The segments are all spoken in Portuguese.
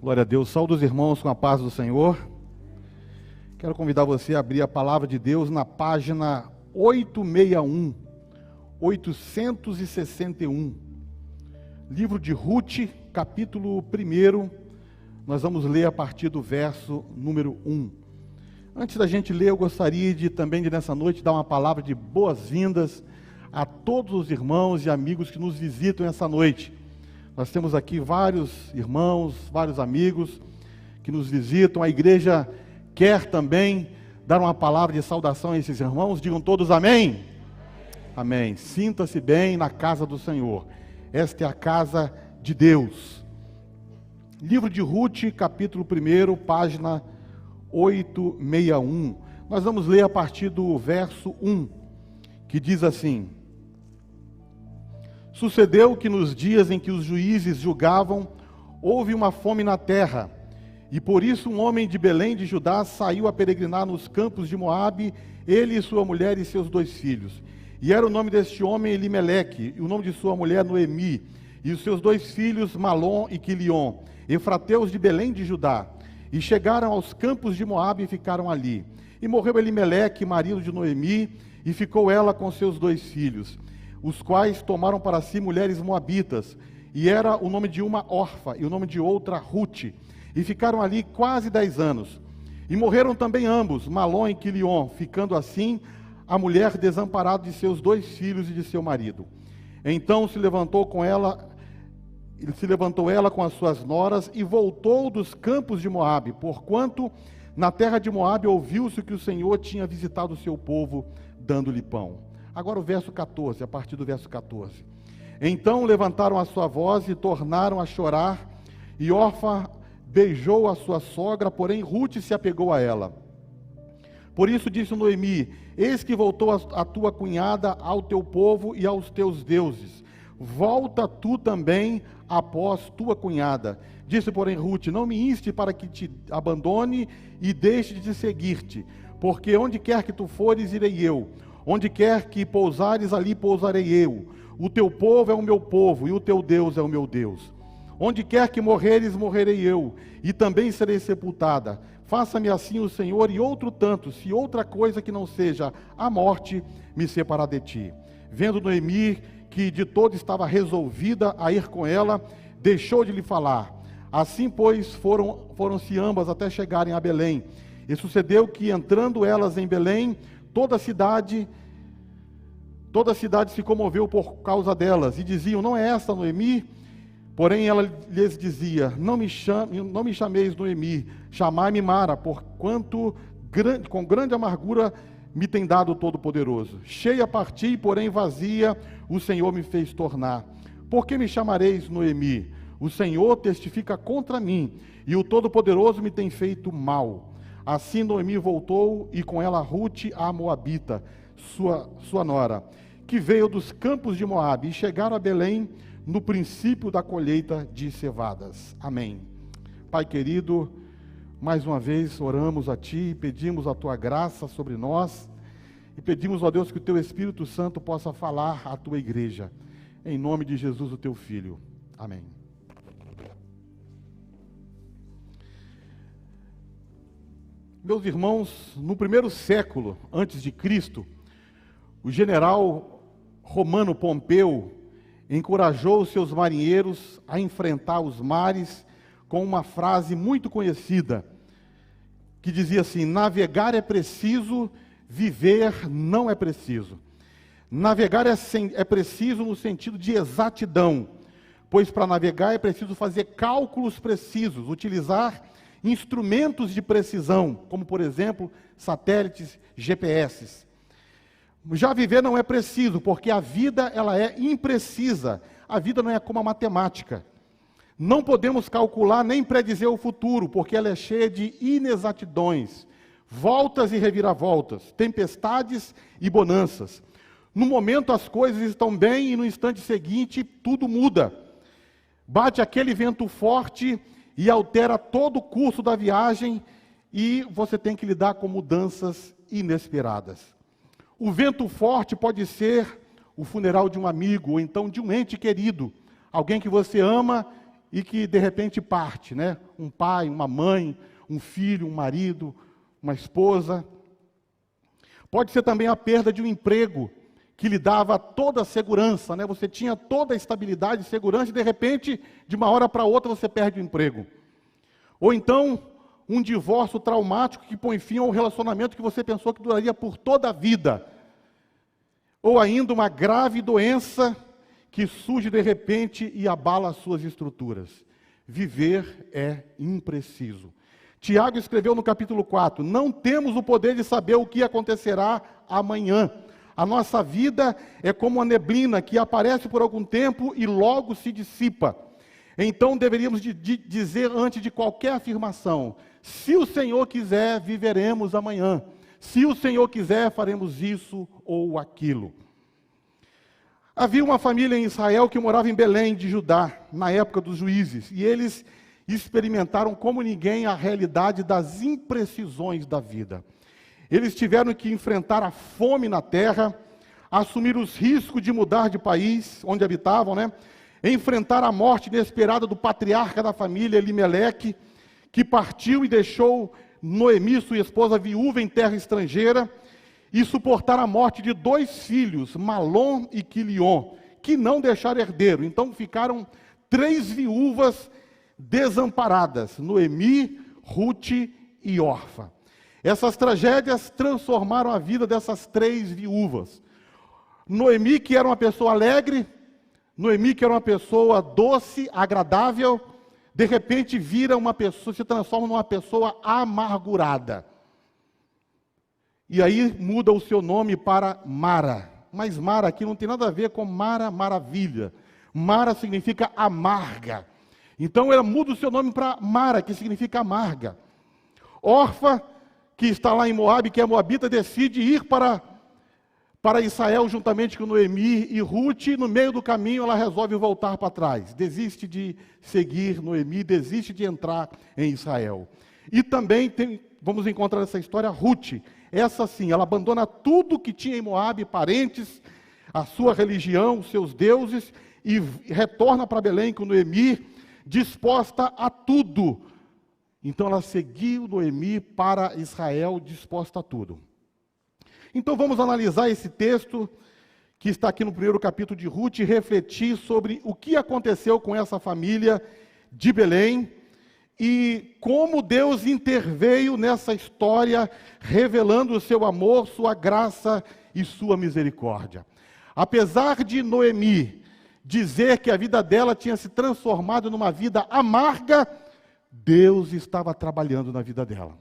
Glória a Deus. Saúde os irmãos com a paz do Senhor. Quero convidar você a abrir a palavra de Deus na página 861, 861. Livro de Ruth, capítulo 1. Nós vamos ler a partir do verso número 1. Antes da gente ler, eu gostaria também nessa noite, dar uma palavra de boas-vindas a todos os irmãos e amigos que nos visitam essa noite. Nós temos aqui vários irmãos, vários amigos que nos visitam. A igreja quer também dar uma palavra de saudação a esses irmãos. Digam todos amém? Amém. Sinta-se bem na casa do Senhor. Esta é a casa de Deus. Livro de Ruth, capítulo 1, página 861. Nós vamos ler a partir do verso 1, que diz assim: Sucedeu que nos dias em que os juízes julgavam, houve uma fome na terra, e por isso um homem de Belém de Judá saiu a peregrinar nos campos de Moabe, ele e sua mulher e seus 2 filhos. E era o nome deste homem Elimeleque, e o nome de sua mulher Noemi, e os seus 2 filhos Malom e Quilion, efrateus de Belém de Judá. E chegaram aos campos de Moabe e ficaram ali. E morreu Elimeleque, marido de Noemi, e ficou ela com seus 2 filhos, os quais tomaram para si mulheres moabitas, e era o nome de uma Orfa, e o nome de outra Ruth, e ficaram ali quase 10 anos. E morreram também ambos, Malom e Quilion, ficando assim a mulher desamparada de seus 2 filhos e de seu marido. Então se levantou ela com as suas noras, e voltou dos campos de Moabe, porquanto na terra de Moabe ouviu-se que o Senhor tinha visitado o seu povo, dando-lhe pão. Agora o verso 14, a partir do verso 14. Então levantaram a sua voz e tornaram a chorar, e Orfa beijou a sua sogra, porém Ruth se apegou a ela. Por isso disse Noemi: eis que voltou a tua cunhada ao teu povo e aos teus deuses. Volta tu também após tua cunhada. Disse, porém, Ruth: não me inste para que te abandone e deixe de seguir-te, porque onde quer que tu fores, irei eu. Onde quer que pousares, ali pousarei eu. O teu povo é o meu povo, e o teu Deus é o meu Deus. Onde quer que morreres, morrerei eu, e também serei sepultada. Faça-me assim o Senhor, e outro tanto, se outra coisa que não seja a morte me separar de ti. Vendo Noemi que de todo estava resolvida a ir com ela, deixou de lhe falar. Assim, pois, foram-se ambas até chegarem a Belém. E sucedeu que, entrando elas em Belém, toda a cidade se comoveu por causa delas, e diziam: não é esta Noemi? Porém ela lhes dizia: não me chameis Noemi, chamai-me Mara, porquanto com grande amargura me tem dado o Todo-Poderoso. Cheia parti, porém vazia, o Senhor me fez tornar. Por que me chamareis Noemi? O Senhor testifica contra mim, e o Todo-Poderoso me tem feito mal. Assim Noemi voltou, e com ela Ruth a Moabita, sua nora, que veio dos campos de Moabe, e chegaram a Belém no princípio da colheita de cevadas. Amém. Pai querido, mais uma vez oramos a Ti, e pedimos a Tua graça sobre nós, e pedimos, ó Deus, que o Teu Espírito Santo possa falar à Tua igreja, em nome de Jesus, o Teu Filho. Amém. Meus irmãos, no 1º século antes de Cristo, o general romano Pompeu encorajou os seus marinheiros a enfrentar os mares com uma frase muito conhecida, que dizia assim: navegar é preciso, viver não é preciso. Navegar é preciso no sentido de exatidão, pois para navegar é preciso fazer cálculos precisos, utilizar instrumentos de precisão, como por exemplo, satélites, GPS. Já viver não é preciso, porque a vida ela é imprecisa. A vida não é como a matemática. Não podemos calcular nem predizer o futuro, porque ela é cheia de inexatidões, voltas e reviravoltas, tempestades e bonanças. No momento as coisas estão bem e no instante seguinte tudo muda. Bate aquele vento forte e altera todo o curso da viagem, e você tem que lidar com mudanças inesperadas. O vento forte pode ser o funeral de um amigo, ou então de um ente querido, alguém que você ama e que de repente parte, né? Um pai, uma mãe, um filho, um marido, uma esposa. Pode ser também a perda de um emprego que lhe dava toda a segurança, né? Você tinha toda a estabilidade e segurança e de repente, de uma hora para outra, você perde o emprego. Ou então, um divórcio traumático que põe fim ao relacionamento que você pensou que duraria por toda a vida. Ou ainda uma grave doença que surge de repente e abala as suas estruturas. Viver é impreciso. Tiago escreveu no capítulo 4, não temos o poder de saber o que acontecerá amanhã. A nossa vida é como uma neblina que aparece por algum tempo e logo se dissipa. Então deveríamos dizer antes de qualquer afirmação, se o Senhor quiser, viveremos amanhã. Se o Senhor quiser, faremos isso ou aquilo. Havia uma família em Israel que morava em Belém de Judá, na época dos juízes, e eles experimentaram como ninguém a realidade das imprecisões da vida. Eles tiveram que enfrentar a fome na terra, assumir os riscos de mudar de país, onde habitavam, né? Enfrentar a morte inesperada do patriarca da família, Elimeleque, que partiu e deixou Noemi, sua esposa, viúva em terra estrangeira, e suportar a morte de 2 filhos, Malom e Quilion, que não deixaram herdeiro. Então ficaram 3 viúvas desamparadas, Noemi, Ruth e Orfa. Essas tragédias transformaram a vida dessas 3 viúvas. Noemi, que era uma pessoa alegre, Noemi, que era uma pessoa doce, agradável, de repente vira uma pessoa, se transforma numa pessoa amargurada. E aí muda o seu nome para Mara. Mas Mara aqui não tem nada a ver com Mara, maravilha. Mara significa amarga. Então ela muda o seu nome para Mara, que significa amarga. Orfa, que está lá em Moabe, que é moabita, decide ir para Israel juntamente com Noemi e Ruth. No meio do caminho ela resolve voltar para trás. Desiste de seguir Noemi, desiste de entrar em Israel. E também vamos encontrar nessa história Ruth. Essa sim, ela abandona tudo que tinha em Moabe, parentes, a sua religião, os seus deuses, e retorna para Belém com Noemi, disposta a tudo. Então ela seguiu Noemi para Israel, disposta a tudo. Então vamos analisar esse texto que está aqui no primeiro capítulo de Ruth e refletir sobre o que aconteceu com essa família de Belém e como Deus interveio nessa história, revelando o seu amor, sua graça e sua misericórdia. Apesar de Noemi dizer que a vida dela tinha se transformado numa vida amarga, Deus estava trabalhando na vida dela.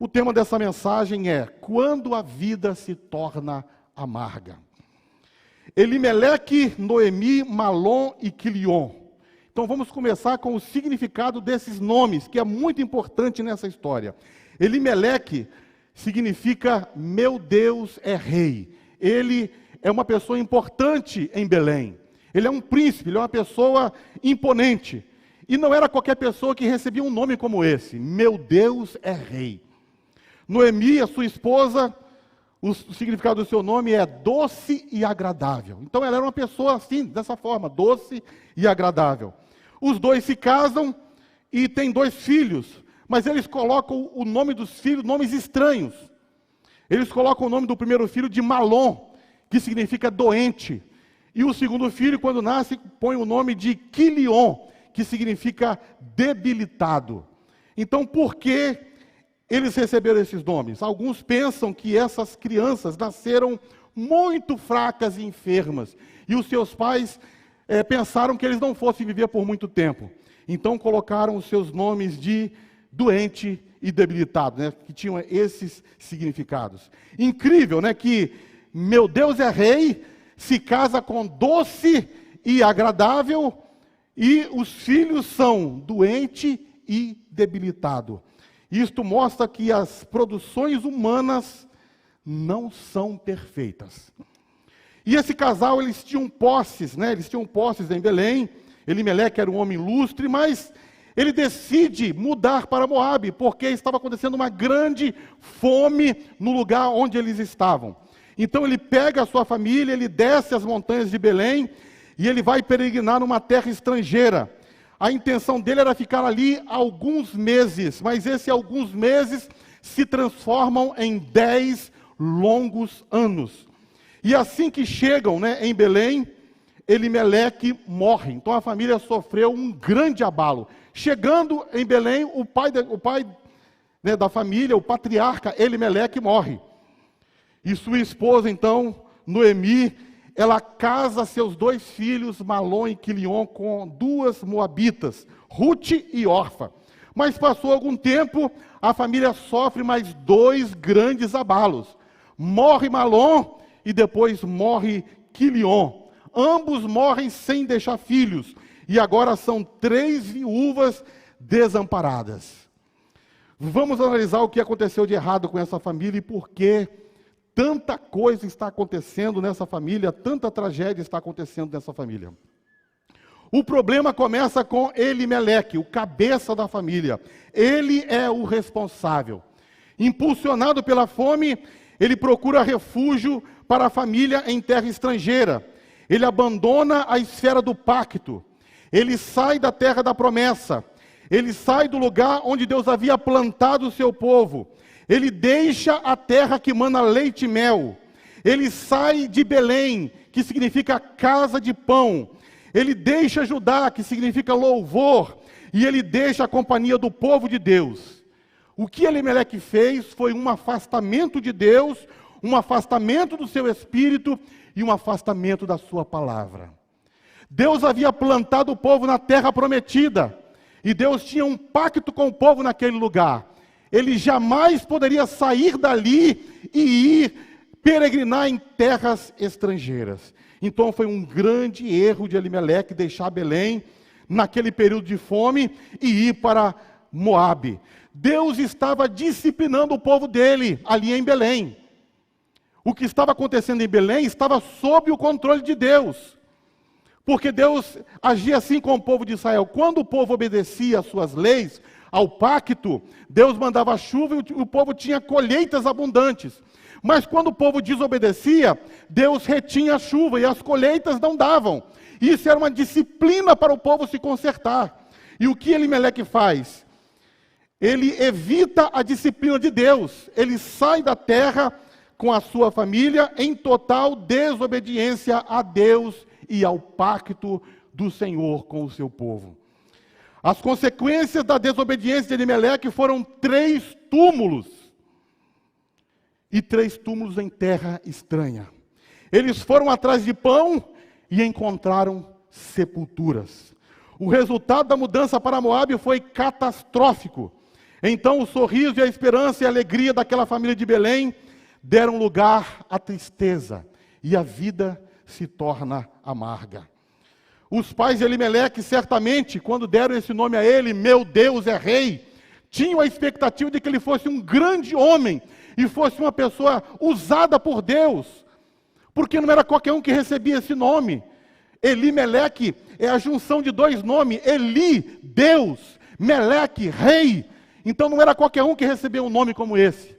O tema dessa mensagem é: quando a vida se torna amarga. Elimeleque, Noemi, Malom e Quilion. Então vamos começar com o significado desses nomes, que é muito importante nessa história. Elimeleque significa meu Deus é rei. Ele é uma pessoa importante em Belém. Ele é um príncipe, ele é uma pessoa imponente. E não era qualquer pessoa que recebia um nome como esse. Meu Deus é rei. Noemi, a sua esposa, o significado do seu nome é doce e agradável. Então ela era uma pessoa assim, dessa forma, doce e agradável. Os dois se casam e têm 2 filhos, mas eles colocam o nome dos filhos, nomes estranhos. Eles colocam o nome do primeiro filho de Malom, que significa doente. E o segundo filho, quando nasce, põe o nome de Quilion, que significa debilitado. Então, por que eles receberam esses nomes? Alguns pensam que essas crianças nasceram muito fracas e enfermas, e os seus pais pensaram que eles não fossem viver por muito tempo. Então colocaram os seus nomes de doente e debilitado, né, que tinham esses significados. Incrível, né, que meu Deus é rei, se casa com doce e agradável, e os filhos são doente e debilitado. Isto mostra que as produções humanas não são perfeitas. E esse casal, eles tinham posses, né? Eles tinham posses em Belém. Elimeleque era um homem ilustre, mas ele decide mudar para Moabe, porque estava acontecendo uma grande fome no lugar onde eles estavam. Então ele pega a sua família, ele desce as montanhas de Belém, e ele vai peregrinar numa terra estrangeira. A intenção dele era ficar ali alguns meses, mas esses alguns meses se transformam em 10 longos anos. E assim que chegam, em Belém, Elimeleque morre. Então a família sofreu um grande abalo. Chegando em Belém, o pai da família, o patriarca Elimeleque, morre. E sua esposa, então, Noemi, ela casa seus 2 filhos, Malom e Quilion, com 2 moabitas, Ruth e Orfa. Mas passou algum tempo, a família sofre mais 2 grandes abalos. Morre Malom e depois morre Quilion. Ambos morrem sem deixar filhos. E agora são 3 viúvas desamparadas. Vamos analisar o que aconteceu de errado com essa família e por que tanta coisa está acontecendo nessa família, tanta tragédia está acontecendo nessa família. O problema começa com Elimeleque, o cabeça da família. Ele é o responsável. Impulsionado pela fome, ele procura refúgio para a família em terra estrangeira. Ele abandona a esfera do pacto. Ele sai da terra da promessa. Ele sai do lugar onde Deus havia plantado o seu povo. Ele deixa a terra que mana leite e mel. Ele sai de Belém, que significa casa de pão. Ele deixa Judá, que significa louvor. E ele deixa a companhia do povo de Deus. O que Elimeleque fez foi um afastamento de Deus, um afastamento do seu espírito e um afastamento da sua palavra. Deus havia plantado o povo na terra prometida. E Deus tinha um pacto com o povo naquele lugar. Ele jamais poderia sair dali e ir peregrinar em terras estrangeiras. Então foi um grande erro de Elimeleque deixar Belém naquele período de fome e ir para Moabe. Deus estava disciplinando o povo dele ali em Belém. O que estava acontecendo em Belém estava sob o controle de Deus. Porque Deus agia assim com o povo de Israel. Quando o povo obedecia às suas leis, ao pacto, Deus mandava chuva e o povo tinha colheitas abundantes. Mas quando o povo desobedecia, Deus retinha a chuva e as colheitas não davam. Isso era uma disciplina para o povo se consertar. E o que Elimeleque faz? Ele evita a disciplina de Deus. Ele sai da terra com a sua família em total desobediência a Deus e ao pacto do Senhor com o seu povo. As consequências da desobediência de Elimeleque foram 3 túmulos. E 3 túmulos em terra estranha. Eles foram atrás de pão e encontraram sepulturas. O resultado da mudança para Moabe foi catastrófico. Então o sorriso e a esperança e a alegria daquela família de Belém deram lugar à tristeza. E a vida se torna amarga. Os pais de Elimeleque, certamente, quando deram esse nome a ele, meu Deus é rei, tinham a expectativa de que ele fosse um grande homem e fosse uma pessoa usada por Deus, porque não era qualquer um que recebia esse nome. Elimeleque é a junção de 2 nomes, Eli, Deus, Meleque, rei. Então não era qualquer um que recebia um nome como esse.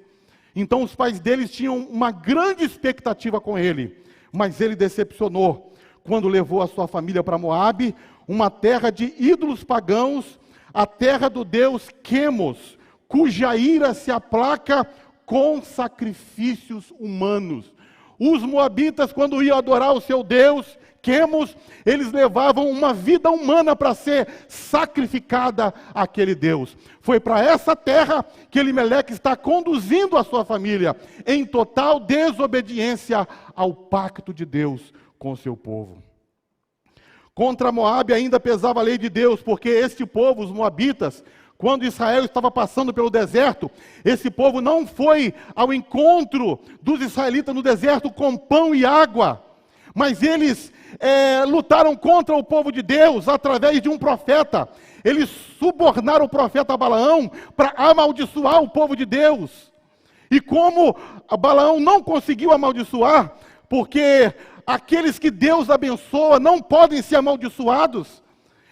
Então os pais deles tinham uma grande expectativa com ele, mas ele decepcionou quando levou a sua família para Moabe, uma terra de ídolos pagãos, a terra do deus Quemos, cuja ira se aplaca com sacrifícios humanos. Os moabitas, quando iam adorar o seu deus, Quemos, eles levavam uma vida humana para ser sacrificada àquele Deus. Foi para essa terra que Elimeleque está conduzindo a sua família, em total desobediência ao pacto de Deus com o seu povo. Contra Moabe ainda pesava a lei de Deus, porque este povo, os moabitas, quando Israel estava passando pelo deserto, esse povo não foi ao encontro dos israelitas no deserto com pão e água, mas eles lutaram contra o povo de Deus através de um profeta. Eles subornaram o profeta Balaão para amaldiçoar o povo de Deus. E como Balaão não conseguiu amaldiçoar, porque aqueles que Deus abençoa não podem ser amaldiçoados.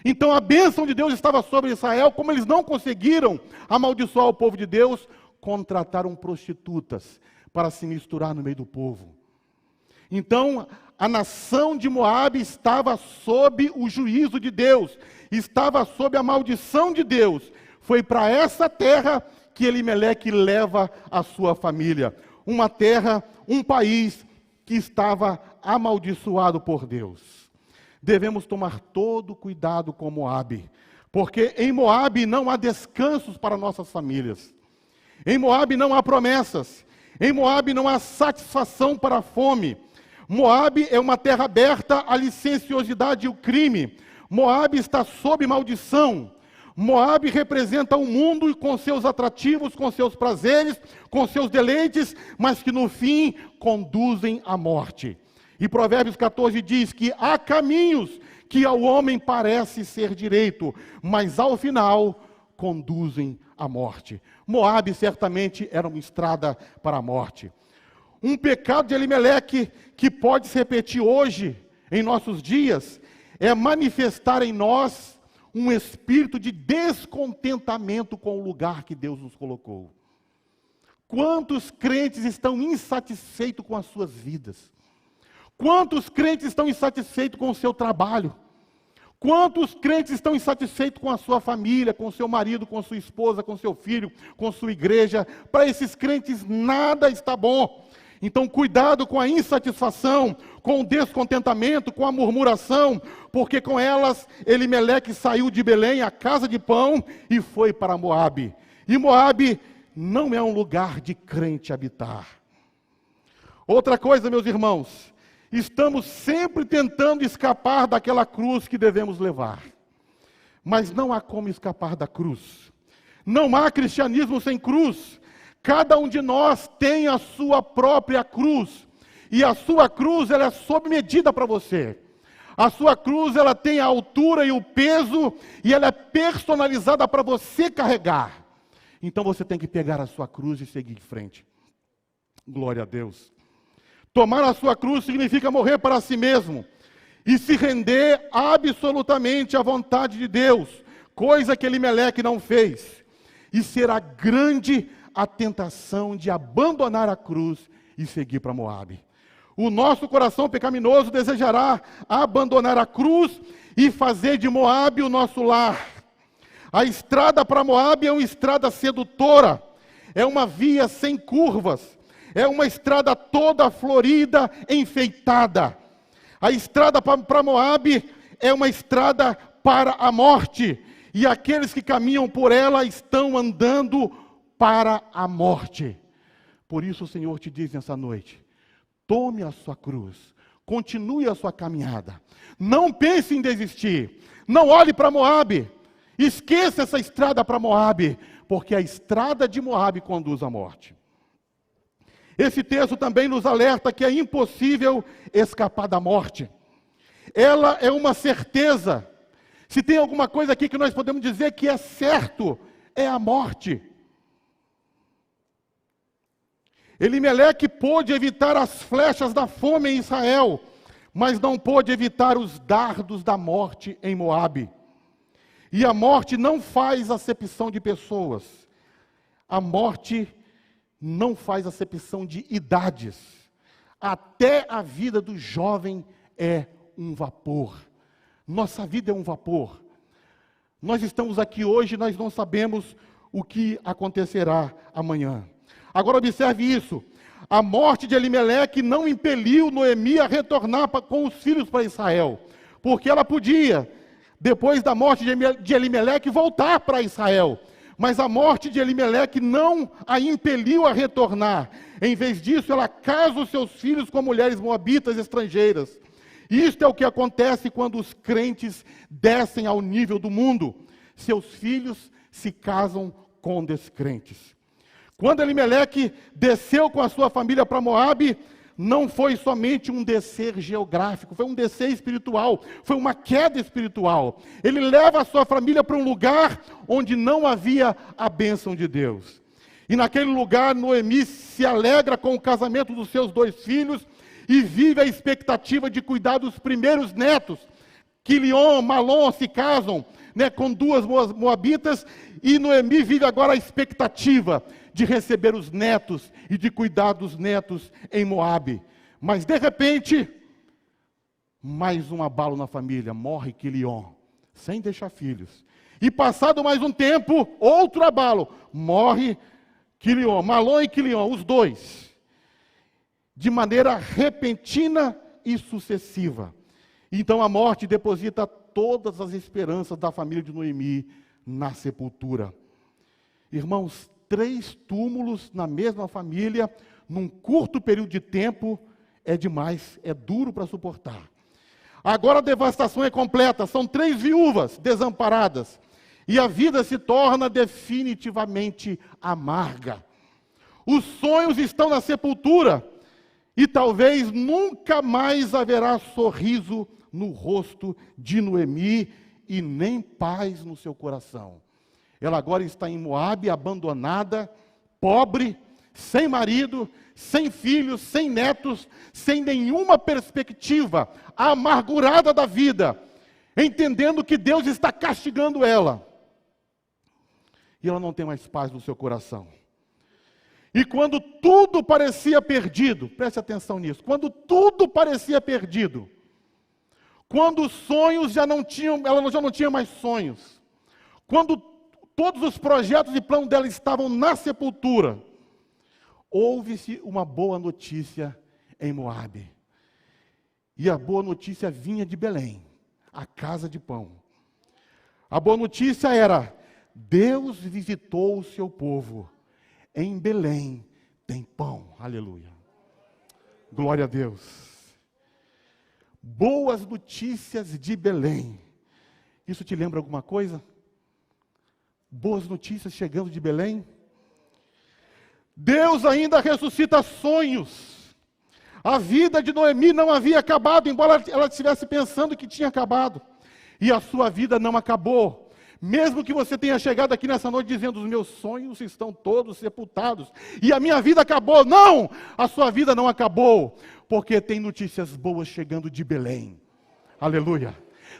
Então a bênção de Deus estava sobre Israel, como eles não conseguiram amaldiçoar o povo de Deus, contrataram prostitutas para se misturar no meio do povo. Então, a nação de Moabe estava sob o juízo de Deus, estava sob a maldição de Deus. Foi para essa terra que Elimeleque leva a sua família. Uma terra, um país que estava amaldiçoado por Deus. Devemos tomar todo cuidado com Moabe, porque em Moabe não há descansos para nossas famílias. Em Moabe não há promessas. Em Moabe não há satisfação para a fome. Moabe é uma terra aberta à licenciosidade e o crime. Moabe está sob maldição. Moabe representa o mundo com seus atrativos, com seus prazeres, com seus deleites, mas que no fim conduzem à morte. E Provérbios 14 diz que há caminhos que ao homem parece ser direito, mas ao final conduzem à morte. Moabe certamente era uma estrada para a morte. Um pecado de Elimeleque que pode se repetir hoje, em nossos dias, é manifestar em nós um espírito de descontentamento com o lugar que Deus nos colocou. Quantos crentes estão insatisfeitos com as suas vidas? Quantos crentes estão insatisfeitos com o seu trabalho? Quantos crentes estão insatisfeitos com a sua família, com o seu marido, com sua esposa, com seu filho, com sua igreja? Para esses crentes nada está bom. Então, cuidado com a insatisfação, com o descontentamento, com a murmuração, porque com elas Elimeleque saiu de Belém, a casa de pão, e foi para Moabe. E Moabe não é um lugar de crente habitar. Outra coisa, meus irmãos, estamos sempre tentando escapar daquela cruz que devemos levar. Mas não há como escapar da cruz. Não há cristianismo sem cruz. Cada um de nós tem a sua própria cruz. E a sua cruz, ela é sob medida para você. A sua cruz, ela tem a altura e o peso, e ela é personalizada para você carregar. Então você tem que pegar a sua cruz e seguir em frente. Glória a Deus. Tomar a sua cruz significa morrer para si mesmo e se render absolutamente à vontade de Deus, coisa que Elimeleque não fez. E será grande a tentação de abandonar a cruz e seguir para Moabe. O nosso coração pecaminoso desejará abandonar a cruz e fazer de Moabe o nosso lar. A estrada para Moabe é uma estrada sedutora, é uma via sem curvas, é uma estrada toda florida, enfeitada. A estrada para Moabe é uma estrada para a morte, e aqueles que caminham por ela estão andando para a morte. Por isso o Senhor te diz nessa noite: tome a sua cruz, continue a sua caminhada, não pense em desistir, não olhe para Moabe, esqueça essa estrada para Moabe, porque a estrada de Moabe conduz à morte. Esse texto também nos alerta que é impossível escapar da morte. Ela é uma certeza. Se tem alguma coisa aqui que nós podemos dizer que é certo, é a morte. Elimeleque pôde evitar as flechas da fome em Israel, mas não pôde evitar os dardos da morte em Moabe. E a morte não faz acepção de pessoas. A morte não faz acepção de idades. Até a vida do jovem é um vapor. Nossa vida é um vapor. Nós estamos aqui hoje, nós não sabemos o que acontecerá amanhã. Agora observe isso. A morte de Elimeleque não impeliu Noemi a retornar com os filhos para Israel. Porque ela podia, depois da morte de Elimeleque, voltar para Israel. Mas a morte de Elimeleque não a impeliu a retornar. Em vez disso, ela casa os seus filhos com mulheres moabitas estrangeiras. Isto é o que acontece quando os crentes descem ao nível do mundo. Seus filhos se casam com descrentes. Quando Elimeleque desceu com a sua família para Moabe, não foi somente um descer geográfico, foi um descer espiritual, foi uma queda espiritual. Ele leva a sua família para um lugar onde não havia a bênção de Deus. E naquele lugar, Noemi se alegra com o casamento dos seus 2 filhos e vive a expectativa de cuidar dos primeiros netos. Quilion, Malom se casam, com 2 moabitas, e Noemi vive agora a expectativa de receber os netos e de cuidar dos netos em Moabe. Mas de repente, mais um abalo na família, morre Quilion, sem deixar filhos. E passado mais um tempo, outro abalo, morre Quilion, Malom e Quilion, os dois, de maneira repentina e sucessiva. Então a morte deposita todas as esperanças da família de Noemi na sepultura. Irmãos, 3 túmulos na mesma família, num curto período de tempo, é demais, é duro para suportar. Agora a devastação é completa, são 3 viúvas desamparadas, e a vida se torna definitivamente amarga. Os sonhos estão na sepultura, e talvez nunca mais haverá sorriso no rosto de Noemi, e nem paz no seu coração. Ela agora está em Moabe, abandonada, pobre, sem marido, sem filhos, sem netos, sem nenhuma perspectiva, amargurada da vida, entendendo que Deus está castigando ela. E ela não tem mais paz no seu coração. E quando tudo parecia perdido, preste atenção nisso, quando tudo parecia perdido, quando os sonhos ela já não tinha mais sonhos, quando todos os projetos e planos dela estavam na sepultura, houve-se uma boa notícia em Moabe. E a boa notícia vinha de Belém, a casa de pão. A boa notícia era: Deus visitou o seu povo. Em Belém tem pão. Aleluia. Glória a Deus. Boas notícias de Belém. Isso te lembra alguma coisa? Boas notícias chegando de Belém? Deus ainda ressuscita sonhos. A vida de Noemi não havia acabado, embora ela estivesse pensando que tinha acabado. E a sua vida não acabou. Mesmo que você tenha chegado aqui nessa noite dizendo: os meus sonhos estão todos sepultados, e a minha vida acabou. Não! A sua vida não acabou, porque tem notícias boas chegando de Belém. Aleluia!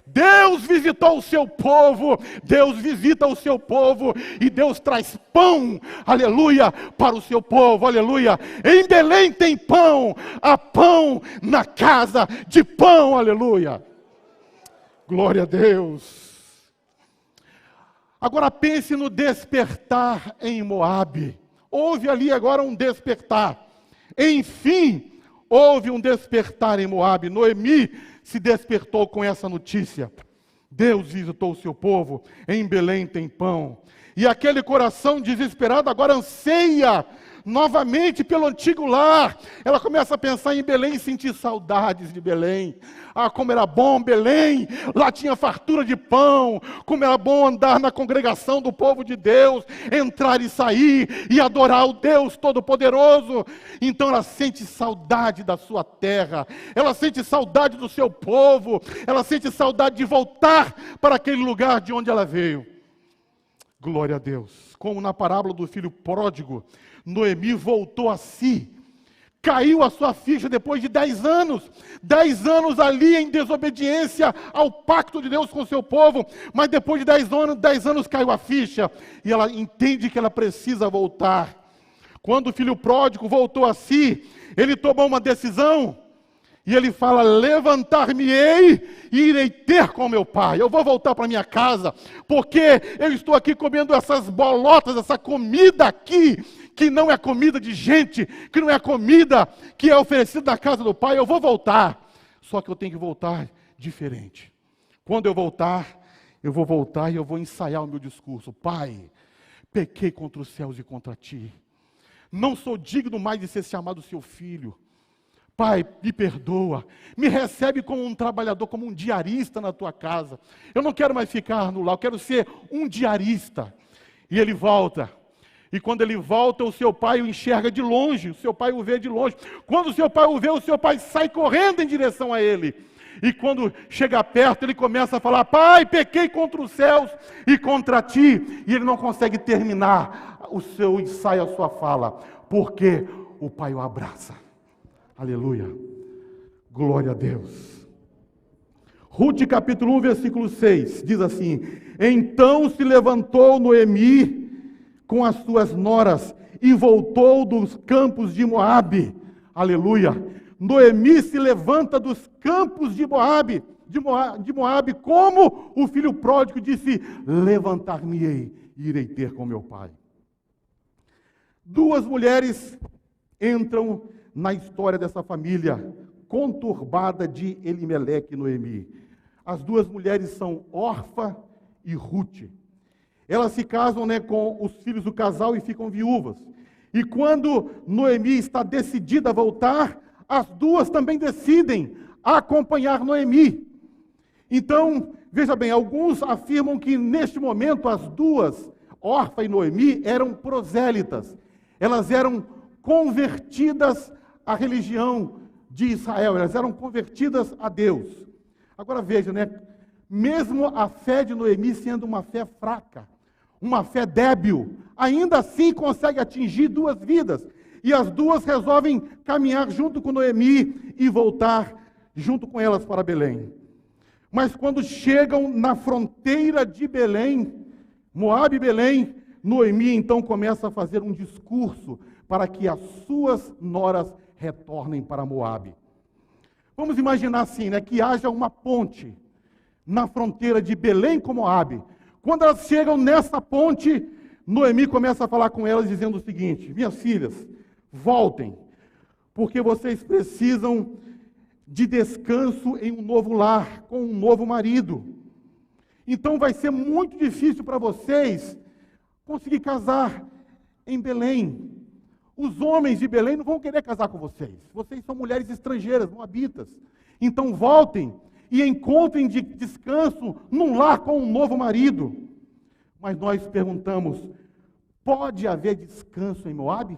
Deus visitou o seu povo, Deus visita o seu povo, e Deus traz pão, aleluia, para o seu povo, aleluia. Em Belém tem pão, há pão na casa de pão, aleluia. Glória a Deus. Agora pense no despertar em Moabe. Houve ali agora um despertar. Enfim, houve um despertar em Moabe. Noemi se despertou com essa notícia. Deus visitou o seu povo, em Belém tem pão. E aquele coração desesperado agora anseia novamente pelo antigo lar. Ela começa a pensar em Belém e sentir saudades de Belém. Ah, como era bom Belém, lá tinha fartura de pão, como era bom andar na congregação do povo de Deus, entrar e sair e adorar o Deus Todo-Poderoso. Então ela sente saudade da sua terra, ela sente saudade do seu povo, ela sente saudade de voltar para aquele lugar de onde ela veio. Glória a Deus. Como na parábola do filho pródigo, Noemi voltou a si. Caiu a sua ficha depois de 10 anos. 10 anos ali em desobediência ao pacto de Deus com o seu povo. Mas depois de 10 anos caiu a ficha. E ela entende que ela precisa voltar. Quando o filho pródigo voltou a si, ele tomou uma decisão. E ele fala: levantar-me-ei e irei ter com meu pai. Eu vou voltar para minha casa, porque eu estou aqui comendo essas bolotas, essa comida aqui, que não é comida de gente, que não é comida que é oferecida na casa do pai. Eu vou voltar, só que eu tenho que voltar diferente. Quando eu voltar e eu vou ensaiar o meu discurso. Pai, pequei contra os céus e contra ti. Não sou digno mais de ser chamado seu filho. Pai, me perdoa, me recebe como um trabalhador, como um diarista na tua casa. Eu não quero mais ficar no lar, eu quero ser um diarista. E ele volta. E quando ele volta, o seu pai o enxerga de longe, o seu pai o vê de longe. Quando o seu pai o vê, o seu pai sai correndo em direção a ele. E quando chega perto, ele começa a falar: pai, pequei contra os céus e contra ti. E ele não consegue terminar o seu ensaio, a sua fala, porque o pai o abraça. Aleluia. Glória a Deus. Rute capítulo 1, versículo 6, diz assim: então se levantou Noemi com as suas noras e voltou dos campos de Moabe. Aleluia. Noemi se levanta dos campos de Moabe, como o filho pródigo disse: levantar-me-ei e irei ter com meu pai. Duas mulheres entram na história dessa família conturbada de Elimeleque e Noemi. As duas mulheres são Orfa e Ruth. Elas se casam, com os filhos do casal e ficam viúvas. E quando Noemi está decidida a voltar, as duas também decidem acompanhar Noemi. Então, veja bem, alguns afirmam que neste momento as duas, Orfa e Noemi, eram prosélitas. Elas eram convertidas à religião de Israel, elas eram convertidas a Deus. Agora veja, mesmo a fé de Noemi sendo uma fé fraca, uma fé débil, ainda assim consegue atingir duas vidas. E as duas resolvem caminhar junto com Noemi e voltar junto com elas para Belém. Mas quando chegam na fronteira de Belém, Moabe e Belém, Noemi então começa a fazer um discurso para que as suas noras retornem para Moabe. Vamos imaginar assim, que haja uma ponte na fronteira de Belém com Moabe. Quando elas chegam nessa ponte, Noemi começa a falar com elas dizendo o seguinte: minhas filhas, voltem, porque vocês precisam de descanso em um novo lar, com um novo marido. Então vai ser muito difícil para vocês conseguir casar em Belém. Os homens de Belém não vão querer casar com vocês. Vocês são mulheres estrangeiras, moabitas. Então voltem e encontrem descanso num lar com um novo marido. Mas nós perguntamos: pode haver descanso em Moabe?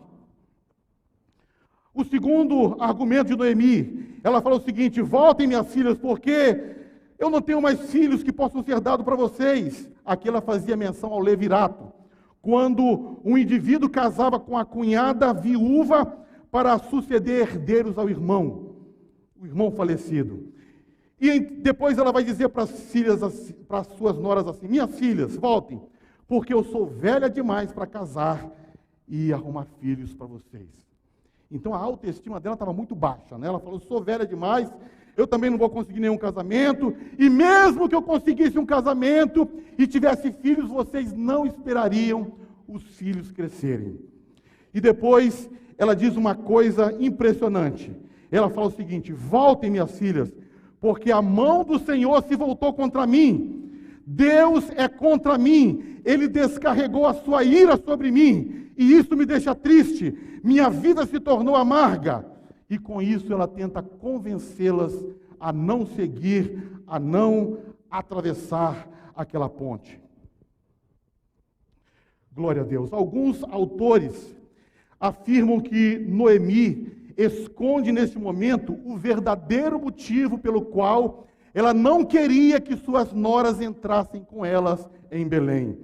O segundo argumento de Noemi, ela fala o seguinte: voltem, minhas filhas, porque eu não tenho mais filhos que possam ser dados para vocês. Aqui ela fazia menção ao levirato, quando um indivíduo casava com a cunhada viúva para suceder herdeiros ao irmão, o irmão falecido. E depois ela vai dizer para as filhas, para as suas noras assim: minhas filhas, voltem, porque eu sou velha demais para casar e arrumar filhos para vocês. Então a autoestima dela estava muito baixa, Ela falou: sou velha demais, eu também não vou conseguir nenhum casamento, e mesmo que eu conseguisse um casamento e tivesse filhos, vocês não esperariam os filhos crescerem. E depois ela diz uma coisa impressionante. Ela fala o seguinte: voltem, minhas filhas, porque a mão do Senhor se voltou contra mim. Deus é contra mim. Ele descarregou a sua ira sobre mim, e isso me deixa triste. Minha vida se tornou amarga. E com isso ela tenta convencê-las a não seguir, a não atravessar aquela ponte. Glória a Deus. Alguns autores afirmam que Noemi esconde nesse momento o verdadeiro motivo pelo qual ela não queria que suas noras entrassem com elas em Belém.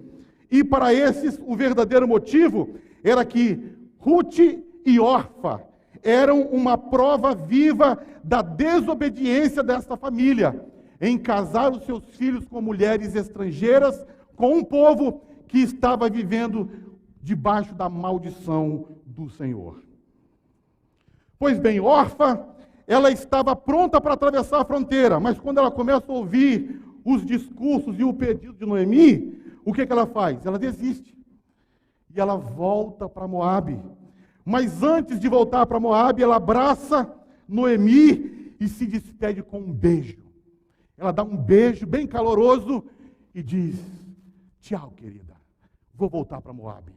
E para esses, o verdadeiro motivo era que Ruth e Orfa eram uma prova viva da desobediência desta família em casar os seus filhos com mulheres estrangeiras, com um povo que estava vivendo debaixo da maldição do Senhor. Pois bem, Orfa, ela estava pronta para atravessar a fronteira, mas quando ela começa a ouvir os discursos e o pedido de Noemi, o que ela faz? Ela desiste. E ela volta para Moabe. Mas antes de voltar para Moabe, ela abraça Noemi e se despede com um beijo. Ela dá um beijo bem caloroso e diz: tchau, querida, vou voltar para Moabe.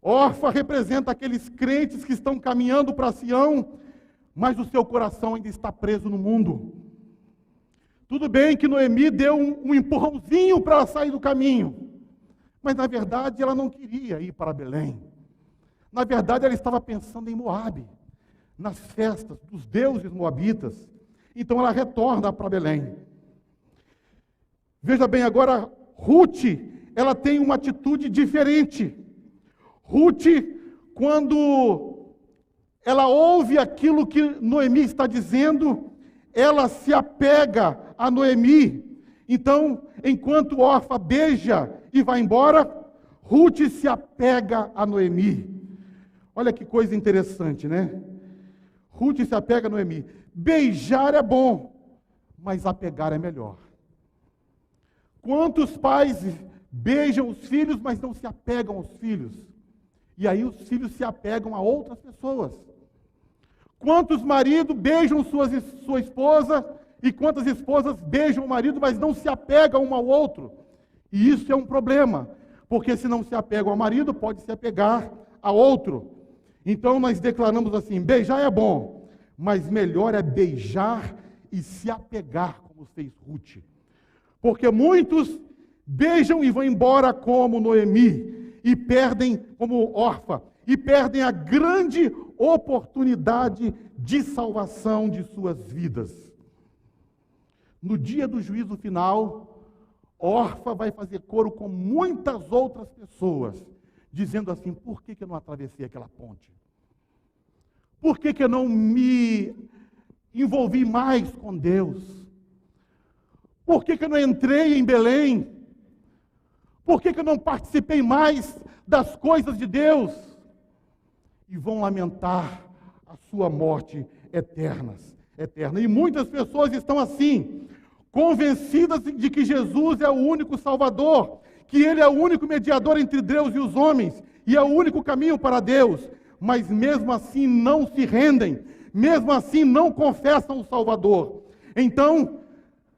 Orfa representa aqueles crentes que estão caminhando para Sião, mas o seu coração ainda está preso no mundo. Tudo bem que Noemi deu um empurrãozinho para ela sair do caminho, mas na verdade ela não queria ir para Belém. Na verdade ela estava pensando em Moabe, nas festas dos deuses moabitas. Então ela retorna para Belém. Veja bem, agora Ruth, ela tem uma atitude diferente. Ruth, quando ela ouve aquilo que Noemi está dizendo, ela se apega a Noemi. Então, enquanto Orfa beija e vai embora, Ruth se apega a Noemi. Olha que coisa interessante, Ruth se apega a Noemi. Beijar é bom, mas apegar é melhor. Quantos pais beijam os filhos, mas não se apegam aos filhos? E aí os filhos se apegam a outras pessoas. Quantos maridos beijam sua esposa, e quantas esposas beijam o marido, mas não se apegam um ao outro? E isso é um problema, porque se não se apega ao marido, pode se apegar a outro. Então nós declaramos assim: beijar é bom, mas melhor é beijar e se apegar, como fez Ruth. Porque muitos beijam e vão embora como Noemi, e perdem como Orfa, e perdem a grande oportunidade de salvação de suas vidas. No dia do juízo final, Orfa vai fazer coro com muitas outras pessoas, dizendo assim: por que eu não atravessei aquela ponte? Por que eu não me envolvi mais com Deus? Por que eu não entrei em Belém? Por que eu não participei mais das coisas de Deus? E vão lamentar a sua morte eterna. E muitas pessoas estão assim, convencidas de que Jesus é o único Salvador, que Ele é o único mediador entre Deus e os homens, e é o único caminho para Deus, mas mesmo assim não se rendem, mesmo assim não confessam o Salvador. Então,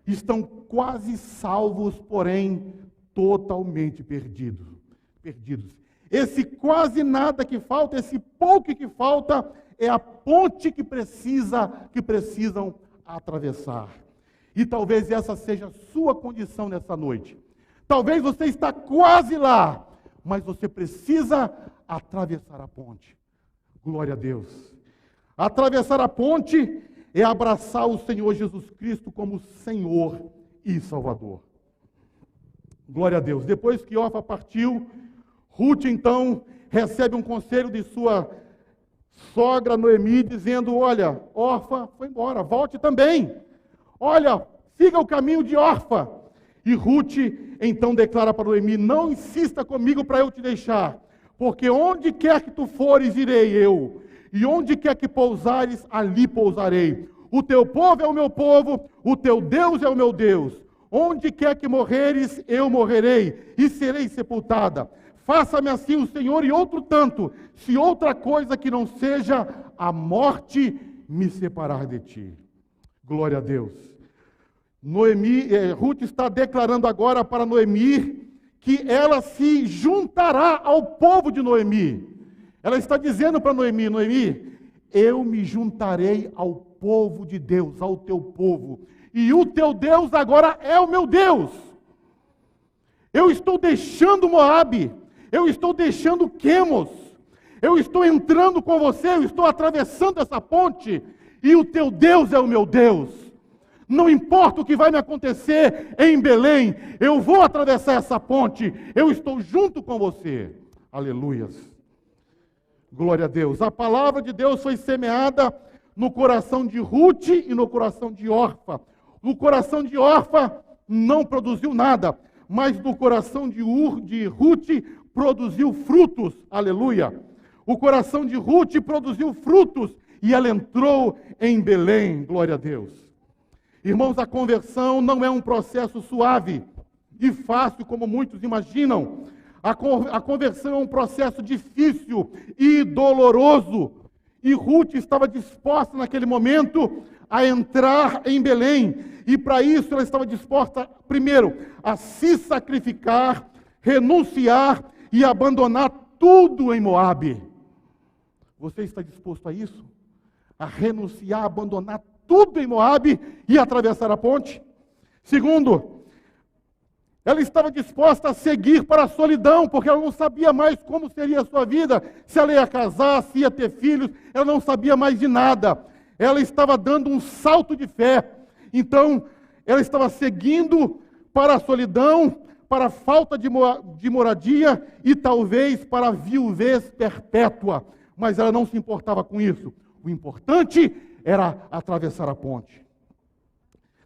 estão quase salvos, porém totalmente perdidos. Esse quase nada que falta, esse pouco que falta, é a ponte que precisam atravessar. E talvez essa seja a sua condição nessa noite. Talvez você está quase lá, mas você precisa atravessar a ponte. Glória a Deus. Atravessar a ponte é abraçar o Senhor Jesus Cristo como Senhor e Salvador. Glória a Deus. Depois que Orfa partiu, Ruth então recebe um conselho de sua sogra Noemi, dizendo: olha, Orfa foi embora, volte também. Olha, siga o caminho de Orfa. E Ruth então declara para Noemi: não insista comigo para eu te deixar, porque onde quer que tu fores, irei eu, e onde quer que pousares, ali pousarei. O teu povo é o meu povo, o teu Deus é o meu Deus. Onde quer que morreres, eu morrerei, e serei sepultada. Faça-me assim o Senhor e outro tanto, se outra coisa que não seja a morte me separar de ti. Glória a Deus. Ruth está declarando agora para Noemi que ela se juntará ao povo de Noemi. Ela está dizendo para Noemi: Noemi, eu me juntarei ao povo de Deus, ao teu povo. E o teu Deus agora é o meu Deus. Eu estou deixando Moabe, eu estou deixando Quemos, eu estou entrando com você, eu estou atravessando essa ponte, e o teu Deus é o meu Deus. Não importa o que vai me acontecer em Belém, eu vou atravessar essa ponte, eu estou junto com você. Aleluias. Glória a Deus. A palavra de Deus foi semeada no coração de Ruth e no coração de Orfa. No coração de Orfa não produziu nada, mas no coração de Ruth produziu frutos. Aleluia. O coração de Ruth produziu frutos e ela entrou em Belém. Glória a Deus. Irmãos, a conversão não é um processo suave e fácil como muitos imaginam. A conversão é um processo difícil e doloroso. E Ruth estava disposta naquele momento a entrar em Belém. E para isso ela estava disposta, primeiro, a se sacrificar, renunciar e abandonar tudo em Moabe. Você está disposto a isso? A renunciar, abandonar tudo em Moabe e atravessar a ponte? Segundo, ela estava disposta a seguir para a solidão, porque ela não sabia mais como seria a sua vida, se ela ia casar, se ia ter filhos, ela não sabia mais de nada. Ela estava dando um salto de fé. Então, ela estava seguindo para a solidão, para a falta de moradia e talvez para a viuvez perpétua. Mas ela não se importava com isso. O importante era atravessar a ponte.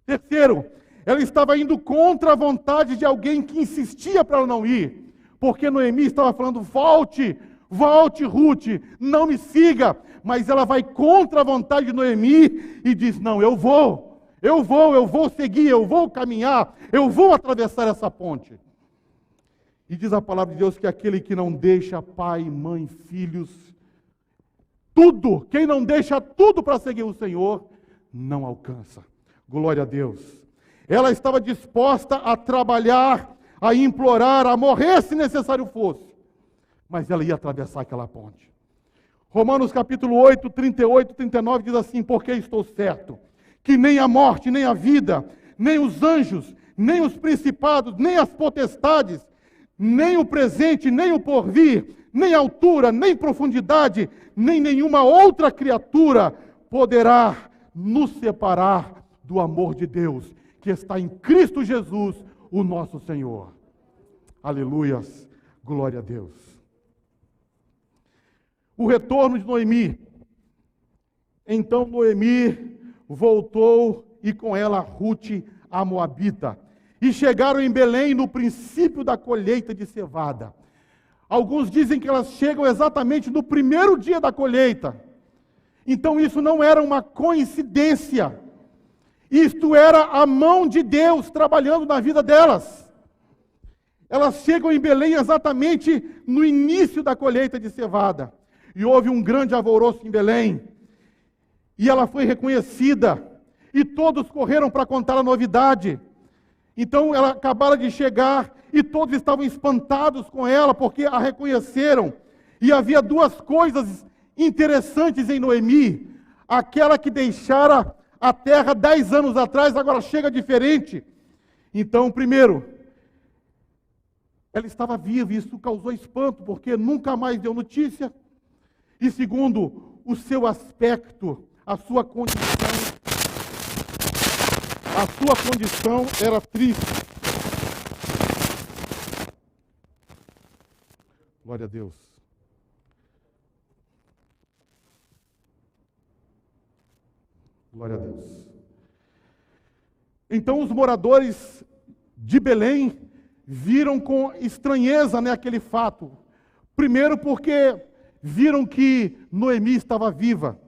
Terceiro, ela estava indo contra a vontade de alguém que insistia para ela não ir. Porque Noemi estava falando: volte, Volte, Ruth, não me siga. Mas ela vai contra a vontade de Noemi e diz: não, eu vou seguir, eu vou caminhar, eu vou atravessar essa ponte. E diz a palavra de Deus que aquele que não deixa pai, mãe, filhos, tudo, quem não deixa tudo para seguir o Senhor, não alcança. Glória a Deus. Ela estava disposta a trabalhar, a implorar, a morrer se necessário fosse. Mas ela ia atravessar aquela ponte. Romanos capítulo 8, 38, 39 diz assim: porque estou certo que nem a morte, nem a vida, nem os anjos, nem os principados, nem as potestades, nem o presente, nem o porvir, nem altura, nem profundidade, nem nenhuma outra criatura poderá nos separar do amor de Deus, que está em Cristo Jesus, o nosso Senhor. Aleluias, glória a Deus. O retorno de Noemi. Então Noemi voltou e com ela Ruth, a moabita. E chegaram em Belém no princípio da colheita de cevada. Alguns dizem que elas chegam exatamente no primeiro dia da colheita. Então isso não era uma coincidência. Isto era a mão de Deus trabalhando na vida delas. Elas chegam em Belém exatamente no início da colheita de cevada. E houve um grande alvoroço em Belém. E ela foi reconhecida. E todos correram para contar a novidade. Então ela acabara de chegar e todos estavam espantados com ela porque a reconheceram. E havia duas coisas interessantes em Noemi. Aquela que deixara a terra 10 anos atrás, agora chega diferente. Então, primeiro, ela estava viva e isso causou espanto porque nunca mais deu notícia. E segundo, o seu aspecto, a sua condição era triste. Glória a Deus. Glória a Deus. Então os moradores de Belém viram com estranheza, aquele fato. Primeiro porque viram que Noemi estava viva.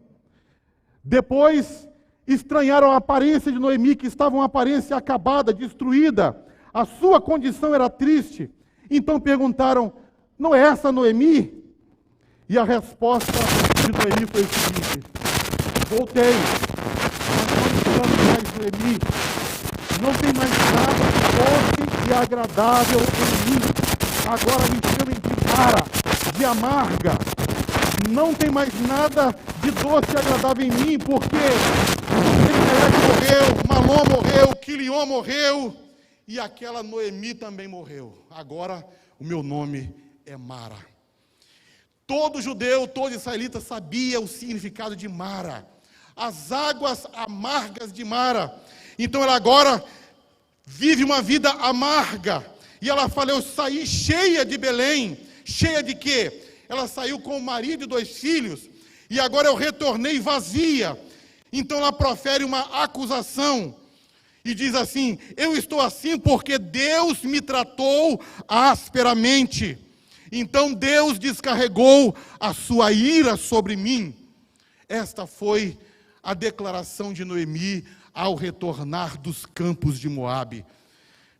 Depois estranharam a aparência de Noemi, que estava uma aparência acabada, destruída. A sua condição era triste. Então perguntaram: não é essa Noemi? E a resposta de Noemi foi o seguinte: voltei, mas não me chame mais Noemi. Não tem mais nada de doce e agradável em mim. Agora me chamem de Mara, de amarga. Não tem mais nada de doce e agradável em mim, porque Elimelec morreu, Malom morreu, Quilion morreu, e aquela Noemi também morreu. Agora o meu nome é Mara. Todo judeu, todo israelita sabia o significado de Mara. As águas amargas de Mara. Então ela agora vive uma vida amarga. E ela fala: eu saí cheia de Belém. Cheia de quê? Ela saiu com o marido e 2 filhos. E agora eu retornei vazia. Então ela profere uma acusação. E diz assim: eu estou assim porque Deus me tratou asperamente. Então Deus descarregou a sua ira sobre mim. Esta foi a declaração de Noemi ao retornar dos campos de Moabe.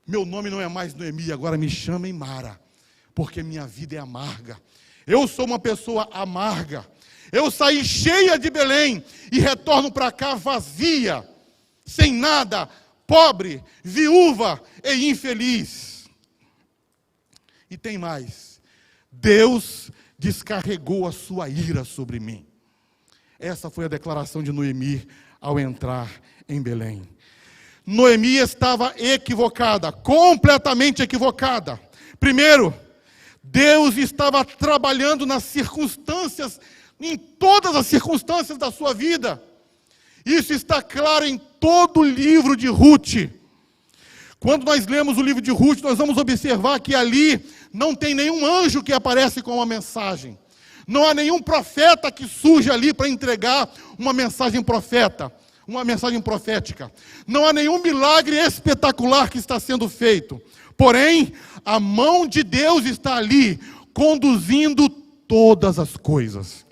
Meu nome não é mais Noemi, agora me chamem Mara, porque minha vida é amarga. Eu sou uma pessoa amarga. Eu saí cheia de Belém e retorno para cá vazia, sem nada, pobre, viúva e infeliz. E tem mais. Deus descarregou a sua ira sobre mim. Essa foi a declaração de Noemi ao entrar em Belém. Noemi estava equivocada, completamente equivocada. Primeiro, Deus estava trabalhando nas circunstâncias, em todas as circunstâncias da sua vida. Isso está claro em todo o livro de Ruth. Quando nós lemos o livro de Ruth, nós vamos observar que ali não tem nenhum anjo que aparece com uma mensagem. Não há nenhum profeta que surge ali para entregar uma mensagem profética. Não há nenhum milagre espetacular que está sendo feito. Porém, a mão de Deus está ali, conduzindo todas as coisas.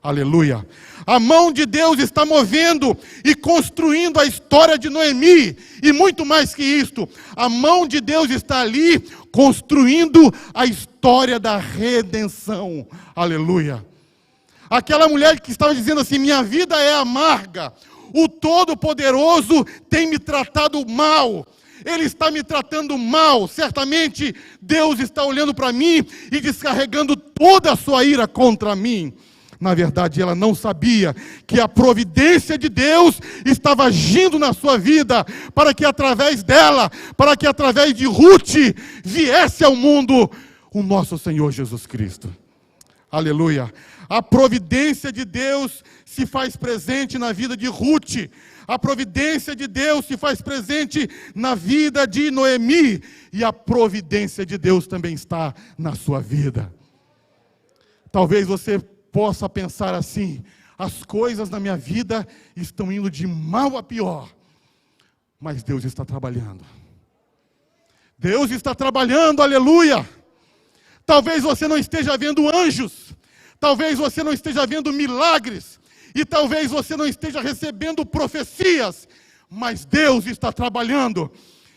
Aleluia. A mão de Deus está movendo e construindo a história de Noemi. E muito mais que isto, a mão de Deus está ali construindo a história da redenção. Aleluia. Aquela mulher que estava dizendo assim: minha vida é amarga, o Todo-Poderoso tem me tratado mal. Ele está me tratando mal. Certamente Deus está olhando para mim e descarregando toda a sua ira contra mim. Na verdade, ela não sabia que a providência de Deus estava agindo na sua vida, para que através dela, para que através de Ruth, viesse ao mundo o nosso Senhor Jesus Cristo. Aleluia. A providência de Deus se faz presente na vida de Ruth. A providência de Deus se faz presente na vida de Noemi. E a providência de Deus também está na sua vida. Talvez você possa pensar assim: as coisas na minha vida estão indo de mal a pior. Mas Deus está trabalhando. Deus está trabalhando, aleluia. Talvez você não esteja vendo anjos. Talvez você não esteja vendo milagres. E talvez você não esteja recebendo profecias. Mas Deus está trabalhando.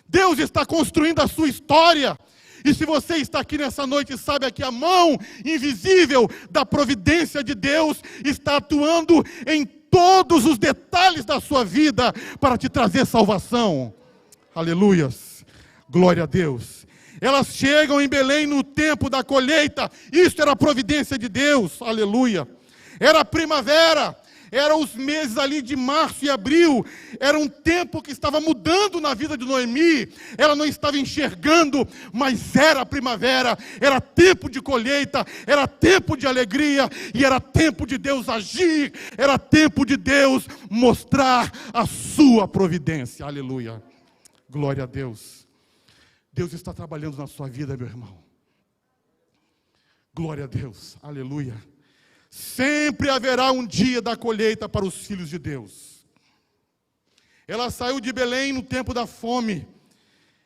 Deus está construindo a sua história. E se você está aqui nessa noite e sabe que a mão invisível da providência de Deus está atuando em todos os detalhes da sua vida para te trazer salvação. Aleluias. Glória a Deus. Elas chegam em Belém no tempo da colheita. Isso era a providência de Deus. Aleluia. Era a primavera. Eram os meses ali de março e abril. Era um tempo que estava mudando na vida de Noemi. Ela não estava enxergando, mas era a primavera. Era tempo de colheita, era tempo de alegria, e era tempo de Deus agir. Era tempo de Deus mostrar a sua providência. Aleluia. Glória a Deus. Deus está trabalhando na sua vida, meu irmão. Glória a Deus. Aleluia. Sempre haverá um dia da colheita para os filhos de Deus. Ela saiu de Belém no tempo da fome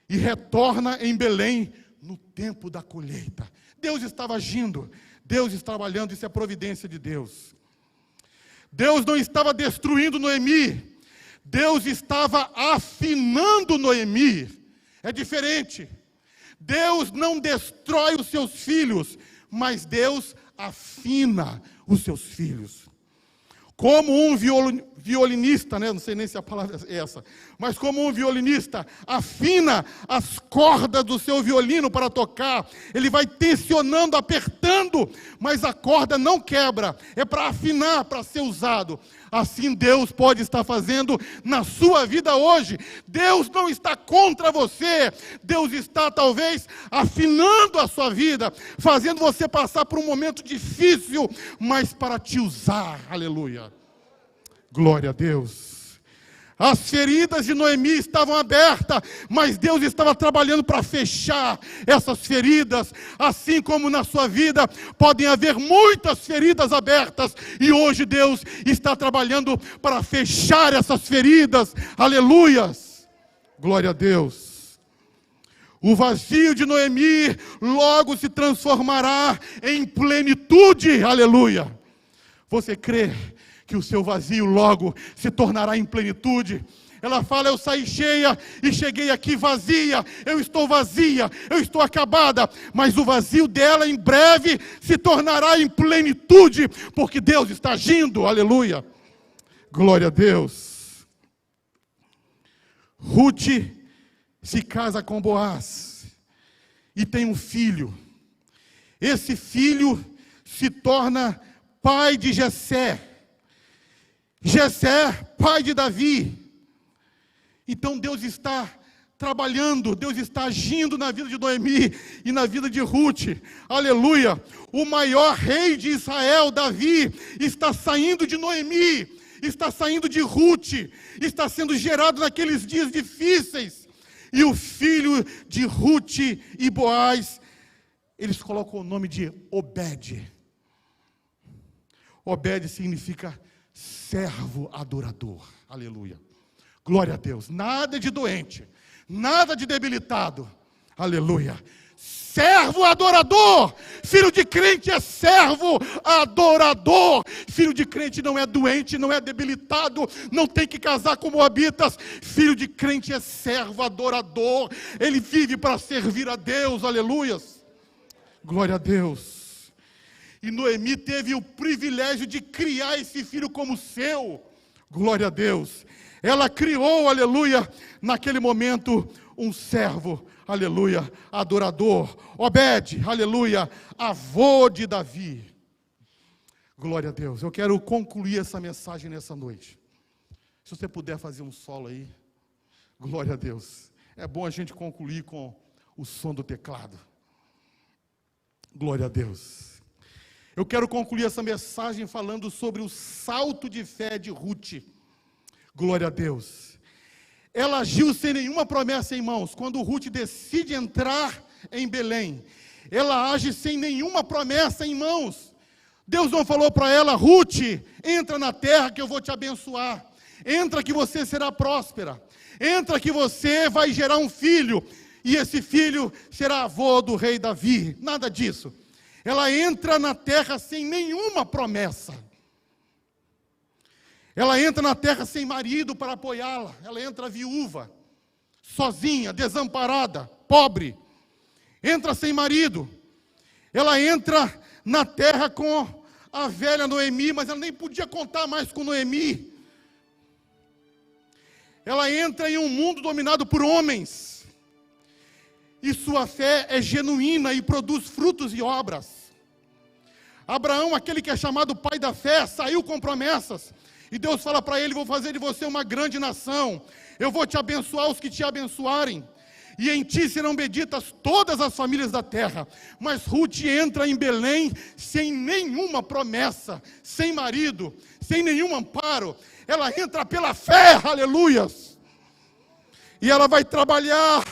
e retorna em Belém no tempo da colheita. Deus estava agindo, Deus está trabalhando, isso é a providência de Deus. Deus não estava destruindo Noemi, Deus estava afinando Noemi. É diferente. Deus não destrói os seus filhos, mas Deus afina os seus filhos. Como um violinista, né? Não sei nem se a palavra é essa, mas como um violinista afina as cordas do seu violino para tocar, ele vai tensionando, apertando, mas a corda não quebra, é para afinar, para ser usado. Assim Deus pode estar fazendo na sua vida hoje. Deus não está contra você, Deus está talvez afinando a sua vida, fazendo você passar por um momento difícil, mas para te usar. Aleluia. Glória a Deus. As feridas de Noemi estavam abertas, mas Deus estava trabalhando para fechar essas feridas. Assim como na sua vida podem haver muitas feridas abertas, e hoje Deus está trabalhando para fechar essas feridas. Aleluias. Glória a Deus. O vazio de Noemi logo se transformará em plenitude. Aleluia. Você crê que o seu vazio logo se tornará em plenitude? Ela fala: eu saí cheia e cheguei aqui vazia, eu estou vazia, eu estou acabada, mas o vazio dela em breve se tornará em plenitude, porque Deus está agindo. Aleluia. Glória a Deus. Ruth se casa com Boaz e tem um filho. Esse filho se torna pai de Jessé. Jessé, pai de Davi. Então Deus está trabalhando, Deus está agindo na vida de Noemi e na vida de Ruth. Aleluia. O maior rei de Israel, Davi, está saindo de Noemi, está saindo de Ruth, está sendo gerado naqueles dias difíceis. E o filho de Ruth e Boaz, eles colocam o nome de Obed. Obed significa servo adorador. Aleluia. Glória a Deus. Nada de doente, nada de debilitado. Aleluia. Servo adorador. Filho de crente é servo adorador. Filho de crente não é doente, não é debilitado, não tem que casar com moabitas. Filho de crente é servo adorador. Ele vive para servir a Deus. Aleluias. Glória a Deus. E Noemi teve o privilégio de criar esse filho como seu. Glória a Deus. Ela criou, aleluia, naquele momento, um servo, aleluia, adorador. Obed, aleluia, avô de Davi. Glória a Deus. Eu quero concluir essa mensagem nessa noite. Se você puder fazer um solo aí. Glória a Deus. É bom a gente concluir com o som do teclado. Glória a Deus. Eu quero concluir essa mensagem falando sobre o salto de fé de Ruth. Glória a Deus. Ela agiu sem nenhuma promessa em mãos. Quando Ruth decide entrar em Belém, ela age sem nenhuma promessa em mãos. Deus não falou para ela: Ruth, entra na terra que eu vou te abençoar. Entra que você será próspera. Entra que você vai gerar um filho. E esse filho será avô do rei Davi. Nada disso. Ela entra na terra sem nenhuma promessa. Ela entra na terra sem marido para apoiá-la. Ela entra viúva, sozinha, desamparada, pobre. Entra sem marido. Ela entra na terra com a velha Noemi, mas ela nem podia contar mais com Noemi. Ela entra em um mundo dominado por homens. E sua fé é genuína e produz frutos e obras. Abraão, aquele que é chamado pai da fé, saiu com promessas. E Deus fala para ele: vou fazer de você uma grande nação. Eu vou te abençoar os que te abençoarem. E em ti serão benditas todas as famílias da terra. Mas Ruth entra em Belém sem nenhuma promessa, sem marido, sem nenhum amparo. Ela entra pela fé, aleluias. E ela vai trabalhar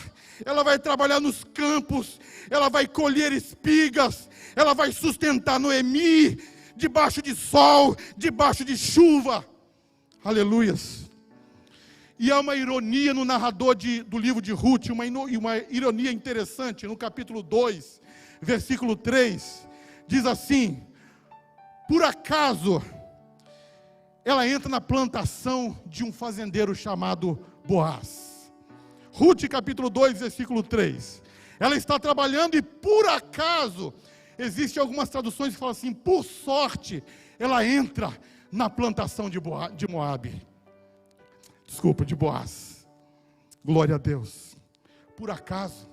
nos campos, ela vai colher espigas, ela vai sustentar Noemi, debaixo de sol, debaixo de chuva. Aleluias. E há uma ironia no narrador do livro de Ruth, uma ironia interessante, no capítulo 2, versículo 3, diz assim: por acaso, ela entra na plantação de um fazendeiro chamado Boaz. Ruth, capítulo 2, versículo 3. Ela está trabalhando e por acaso, existem algumas traduções que falam assim: por sorte, ela entra na plantação de Moabe. Desculpa, de Boaz. Glória a Deus. Por acaso,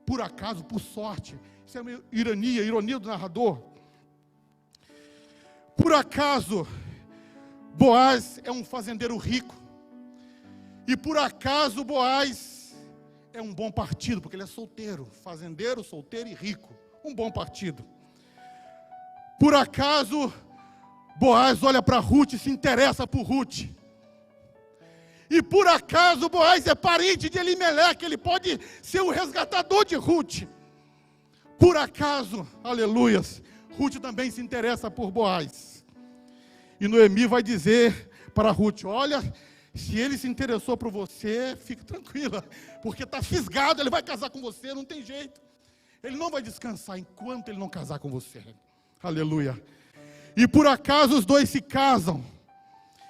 por sorte. Isso é uma ironia do narrador. Por acaso, Boaz é um fazendeiro rico. E por acaso Boaz é um bom partido, porque ele é solteiro, fazendeiro, solteiro e rico. Um bom partido. Por acaso, Boaz olha para Ruth e se interessa por Ruth. E por acaso Boaz é parente de Elimeleque, ele pode ser o resgatador de Ruth. Por acaso, aleluias, Ruth também se interessa por Boaz. E Noemi vai dizer para Ruth: olha, se ele se interessou por você, fique tranquila, porque está fisgado, ele vai casar com você, não tem jeito. Ele não vai descansar enquanto ele não casar com você. Aleluia. E por acaso os dois se casam.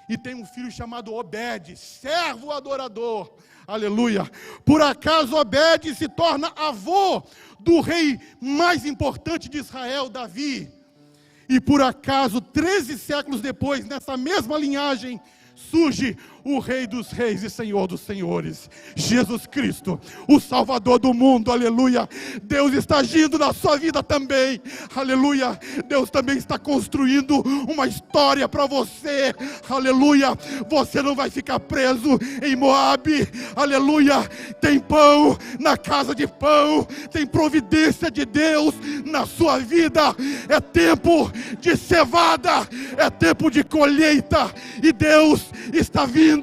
E tem um filho chamado Obed, servo adorador. Aleluia. Por acaso Obed se torna avô do rei mais importante de Israel, Davi. E por acaso, 13 séculos depois, nessa mesma linhagem, surge o Rei dos Reis e Senhor dos Senhores, Jesus Cristo, o Salvador do mundo, aleluia. Deus está agindo na sua vida também, aleluia. Deus também está construindo uma história para você, aleluia. Você não vai ficar preso em Moabe, aleluia. Tem pão na casa de pão, tem providência de Deus na sua vida. É tempo de cevada, é tempo de colheita, e Deus está vindo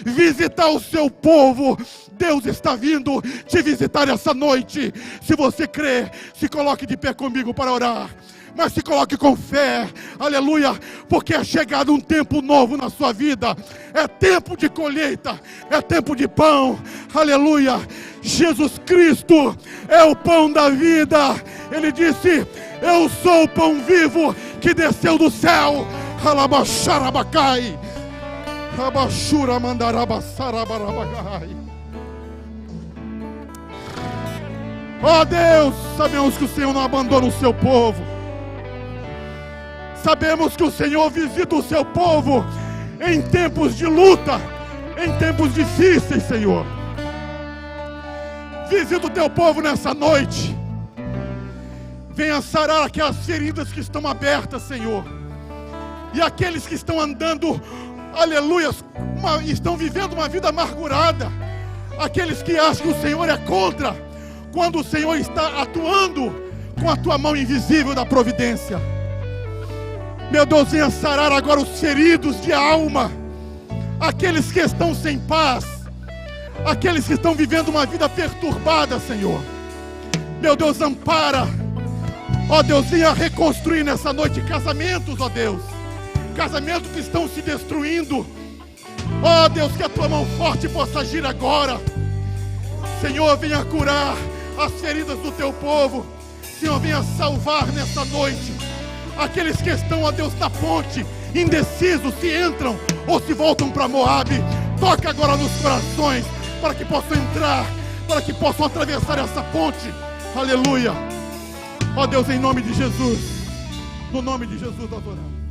visitar o seu povo. Deus está vindo te visitar essa noite. Se você crê, se coloque de pé comigo para orar. Mas se coloque com fé, aleluia, porque é chegado um tempo novo na sua vida. É tempo de colheita, é tempo de pão, aleluia. Jesus Cristo é o pão da vida. Ele disse: eu sou o pão vivo que desceu do céu. Alabaxarabacai, Abachura mandarabassarabarabagai. Ó Deus, sabemos que o Senhor não abandona o seu povo. Sabemos que o Senhor visita o seu povo em tempos de luta, em tempos difíceis, Senhor. Visita o teu povo nessa noite. Venha sarar aquelas feridas que estão abertas, Senhor. E aqueles que estão andando, aleluia, estão vivendo uma vida amargurada. Aqueles que acham que o Senhor é contra, quando o Senhor está atuando com a tua mão invisível da providência. Meu Deus, venha sarar agora os feridos de alma, aqueles que estão sem paz, aqueles que estão vivendo uma vida perturbada, Senhor. Meu Deus, ampara. Ó Deus, venha reconstruir nessa noite casamentos, ó Deus, casamentos que estão se destruindo. Ó Deus, que a tua mão forte possa agir agora. Senhor, venha curar as feridas do teu povo. Senhor, venha salvar nessa noite aqueles que estão, ó Deus, na ponte, indecisos se entram ou se voltam para Moabe. Toca agora nos corações, para que possam entrar, para que possam atravessar essa ponte. Aleluia. Ó Deus, em nome de Jesus, no nome de Jesus nós oramos.